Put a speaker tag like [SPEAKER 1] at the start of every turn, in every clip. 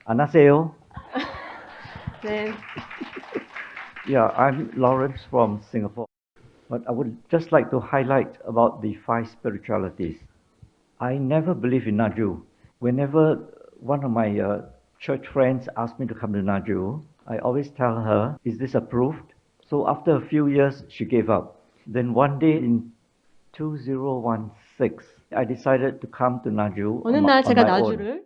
[SPEAKER 1] 안녕하세요.
[SPEAKER 2] 네.
[SPEAKER 1] Yeah, I'm Lawrence from Singapore. But I would just like to highlight about the five spiritualities. I never believe in Naju. Whenever one of my church friends asks me to come to Naju, I always tell her, is this approved? So after a few years, she gave up. Then one day in 2016, I decided to come to Naju
[SPEAKER 2] 어느
[SPEAKER 1] on
[SPEAKER 2] 날 제가
[SPEAKER 1] my own.
[SPEAKER 2] 나주를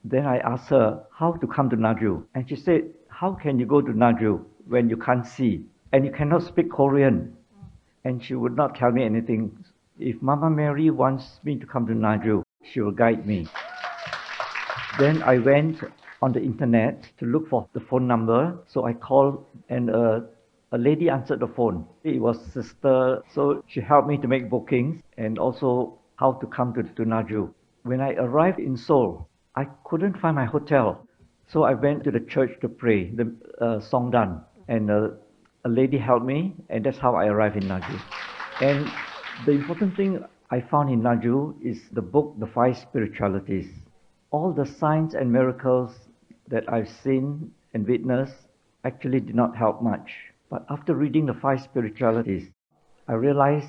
[SPEAKER 1] Then I asked her how to come to Naju. And she said, how can you go to Naju when you can't see and you cannot speak Korean? And she would not tell me anything. If Mama Mary wants me to come to Naju, she will guide me. Then I went on the internet to look for the phone number. So I called and a lady answered the phone. It was sister. So she helped me to make bookings and also how to come to Naju. When I arrived in Seoul, I couldn't find my hotel. So I went to the church to pray, the Songdan. And a lady helped me, and that's how I arrived in Naju. And the important thing I found in Naju is the book, The Five Spiritualities. All the signs and miracles that I've seen and witnessed actually did not help much. But after reading the Five Spiritualities, I realized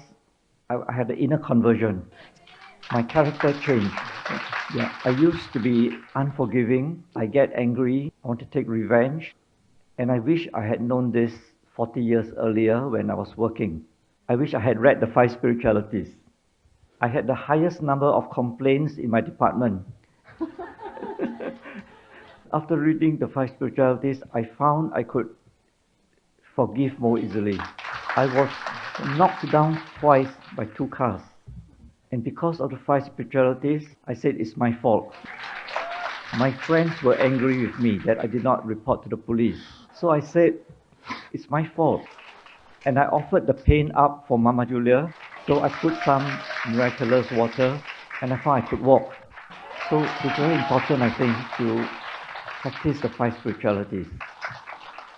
[SPEAKER 1] I had an inner conversion. My character changed. Yeah, I used to be unforgiving. I get angry. I want to take revenge. And I wish I had known this 40 years earlier when I was working. I wish I had read the Five Spiritualities. I had the highest number of complaints in my department. After reading the Five Spiritualities, I found I could forgive more easily. I was knocked down twice by two cars. And because of the Five Spiritualities, I said it's my fault. My friends were angry with me that I did not report to the police. So I said, it's my fault. And I offered the pain up for Mama Julia. So I put some miraculous water and I found I could walk. So it's very important, I think, to practice the Five Spiritualities.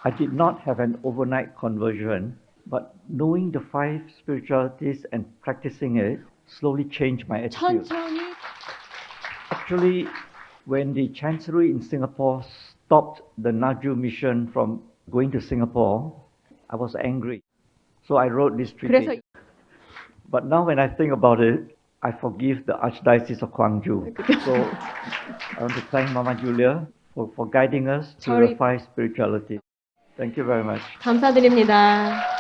[SPEAKER 1] I did not have an overnight conversion, but knowing the Five Spiritualities and practicing it slowly changed my attitude.
[SPEAKER 2] 천천히
[SPEAKER 1] Actually, when the Chancery in Singapore stopped the Naju mission from going to Singapore, I was angry. So I wrote this
[SPEAKER 2] 그래서
[SPEAKER 1] treaty. But now when I think about it, I forgive the Archdiocese of Gwangju. So I want to thank Mama Julia for guiding us to the Five Spiritualities. Thank you very much.
[SPEAKER 2] 감사드립니다.